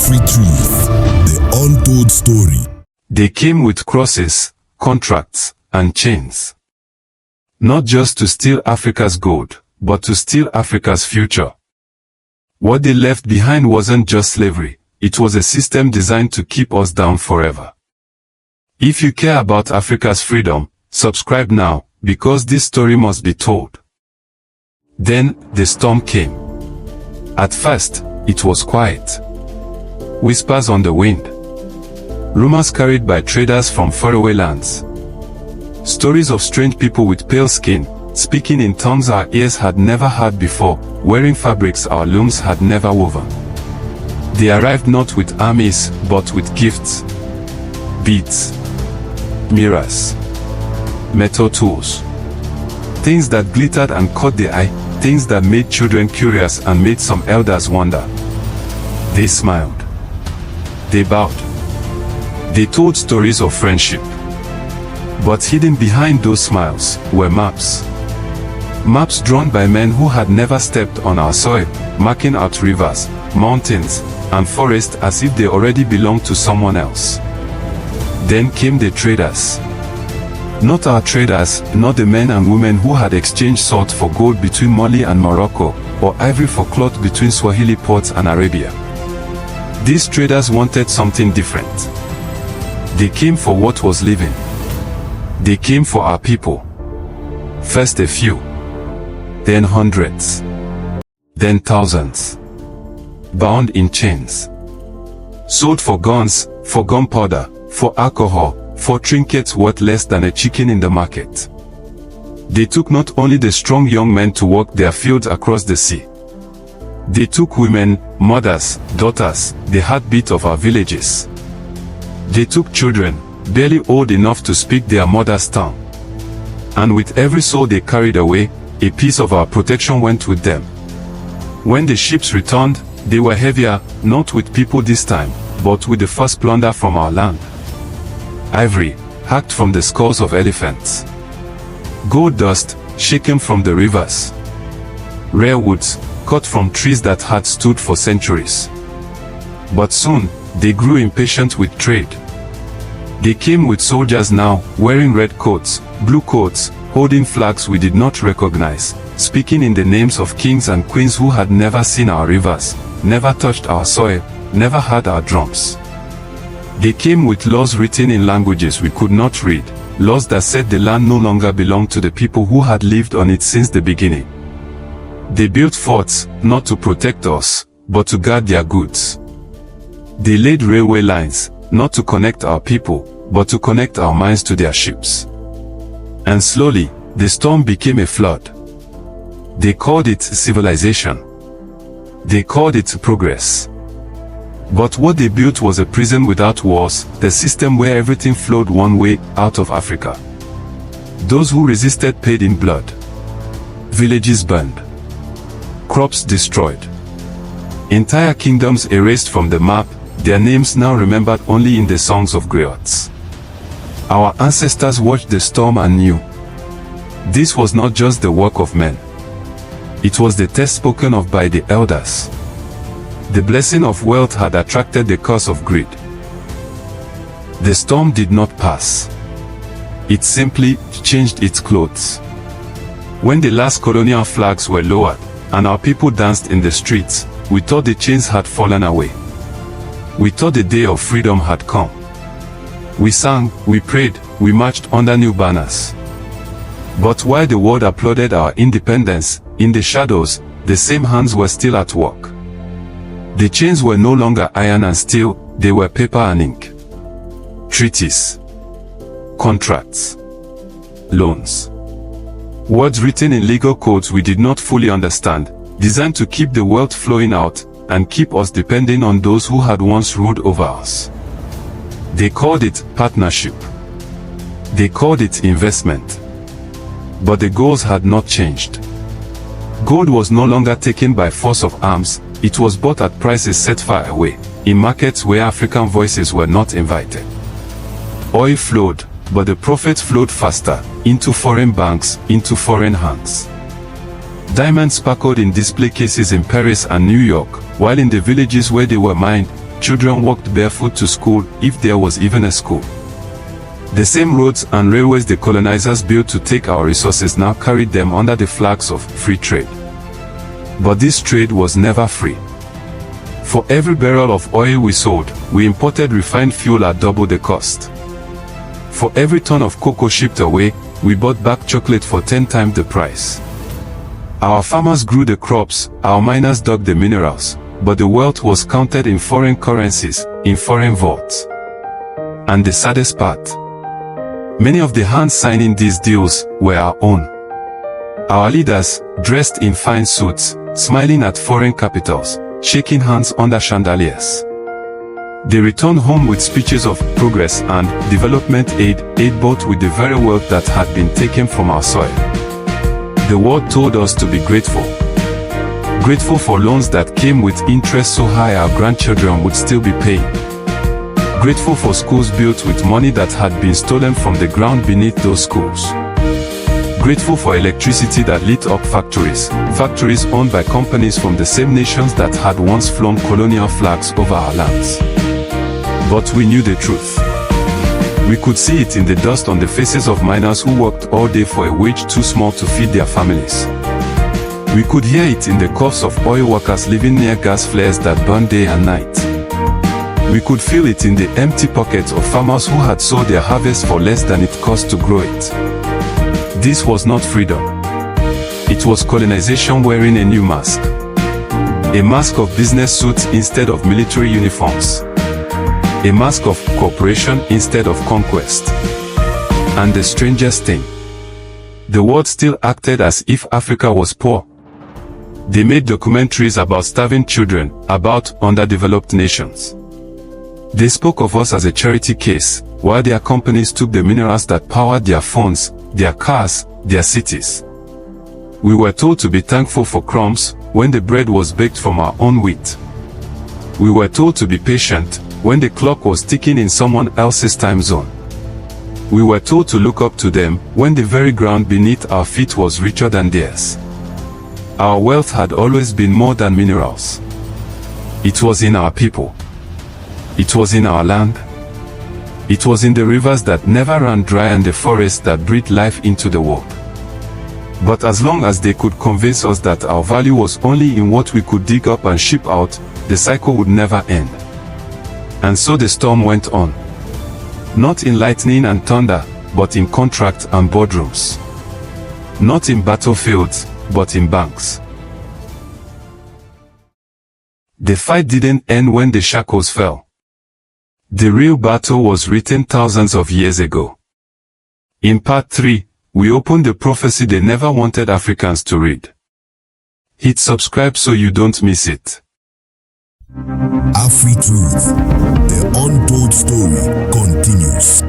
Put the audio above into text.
Afritruth, the untold story. They came with crosses, contracts, and chains. Not just to steal Africa's gold, but to steal Africa's future. What they left behind wasn't just slavery, it was a system designed to keep us down forever. If you care about Africa's freedom, subscribe now, because this story must be told. Then, the storm came. At first, it was quiet. Whispers on the wind. Rumors carried by traders from faraway lands. Stories of strange people with pale skin, speaking in tongues our ears had never heard before, wearing fabrics our looms had never woven. They arrived not with armies, but with gifts. Beads. Mirrors. Metal tools. Things that glittered and caught the eye, things that made children curious and made some elders wonder. They smiled. They bowed. They told stories of friendship. But hidden behind those smiles were maps. Maps drawn by men who had never stepped on our soil, marking out rivers, mountains, and forests as if they already belonged to someone else. Then came the traders. Not our traders, not the men and women who had exchanged salt for gold between Mali and Morocco, or ivory for cloth between Swahili ports and Arabia. These traders wanted something different. They came for what was living. They came for our people. First a few, then hundreds, then thousands. Bound in chains. Sold for guns, for gunpowder, for alcohol, for trinkets worth less than a chicken in the market. They took not only the strong young men to work their fields across the sea. They took women, mothers, daughters, the heartbeat of our villages. They took children, barely old enough to speak their mother's tongue. And with every soul they carried away, a piece of our protection went with them. When the ships returned, they were heavier, not with people this time, but with the first plunder from our land. Ivory, hacked from the skulls of elephants. Gold dust, shaken from the rivers. Rare woods, cut from trees that had stood for centuries. But soon, they grew impatient with trade. They came with soldiers now, wearing red coats, blue coats, holding flags we did not recognize, speaking in the names of kings and queens who had never seen our rivers, never touched our soil, never heard our drums. They came with laws written in languages we could not read, laws that said the land no longer belonged to the people who had lived on it since the beginning. They built forts, not to protect us, but to guard their goods. They laid railway lines, not to connect our people, but to connect our minds to their ships. And slowly, the storm became a flood. They called it civilization. They called it progress. But what they built was a prison without walls, the system where everything flowed one way, out of Africa. Those who resisted paid in blood. Villages burned. Crops destroyed. Entire kingdoms erased from the map, their names now remembered only in the songs of griots. Our ancestors watched the storm and knew. This was not just the work of men. It was the test spoken of by the elders. The blessing of wealth had attracted the curse of greed. The storm did not pass. It simply changed its clothes. When the last colonial flags were lowered, and our people danced in the streets, we thought the chains had fallen away. We thought the day of freedom had come. We sang, we prayed, we marched under new banners. But while the world applauded our independence, in the shadows, the same hands were still at work. The chains were no longer iron and steel, they were paper and ink. Treaties. Contracts. Loans. Words written in legal codes we did not fully understand, designed to keep the wealth flowing out, and keep us depending on those who had once ruled over us. They called it partnership. They called it investment. But the goals had not changed. Gold was no longer taken by force of arms, it was bought at prices set far away, in markets where African voices were not invited. Oil flowed, but the profits flowed faster, into foreign banks, into foreign hands. Diamonds sparkled in display cases in Paris and New York, while in the villages where they were mined, children walked barefoot to school, if there was even a school. The same roads and railways the colonizers built to take our resources now carried them under the flags of free trade. But this trade was never free. For every barrel of oil we sold, we imported refined fuel at double the cost. For every ton of cocoa shipped away, we bought back chocolate for 10 times the price. Our farmers grew the crops, our miners dug the minerals, but the wealth was counted in foreign currencies, in foreign vaults. And the saddest part, many of the hands signing these deals were our own. Our leaders, dressed in fine suits, smiling at foreign capitals, shaking hands under chandeliers. They returned home with speeches of progress and development aid bought with the very wealth that had been taken from our soil. The world told us to be grateful. Grateful for loans that came with interest so high our grandchildren would still be paying. Grateful for schools built with money that had been stolen from the ground beneath those schools. Grateful for electricity that lit up factories owned by companies from the same nations that had once flown colonial flags over our lands. But we knew the truth. We could see it in the dust on the faces of miners who worked all day for a wage too small to feed their families. We could hear it in the coughs of oil workers living near gas flares that burned day and night. We could feel it in the empty pockets of farmers who had sold their harvest for less than it cost to grow it. This was not freedom. It was colonization wearing a new mask. A mask of business suits instead of military uniforms. A mask of cooperation instead of conquest. And the strangest thing, the world still acted as if Africa was poor. They made documentaries about starving children, about underdeveloped nations. They spoke of us as a charity case, while their companies took the minerals that powered their phones, their cars, their cities. We were told to be thankful for crumbs, when the bread was baked from our own wheat. We were told to be patient, when the clock was ticking in someone else's time zone. We were told to look up to them, when the very ground beneath our feet was richer than theirs. Our wealth had always been more than minerals. It was in our people. It was in our land. It was in the rivers that never ran dry and the forests that breathed life into the world. But as long as they could convince us that our value was only in what we could dig up and ship out, the cycle would never end. And so the storm went on. Not in lightning and thunder, but in contracts and boardrooms. Not in battlefields, but in banks. The fight didn't end when the shackles fell. The real battle was written thousands of years ago. In part 3, we open the prophecy they never wanted Africans to read. Hit subscribe so you don't miss it. Afritruth, the untold story continues.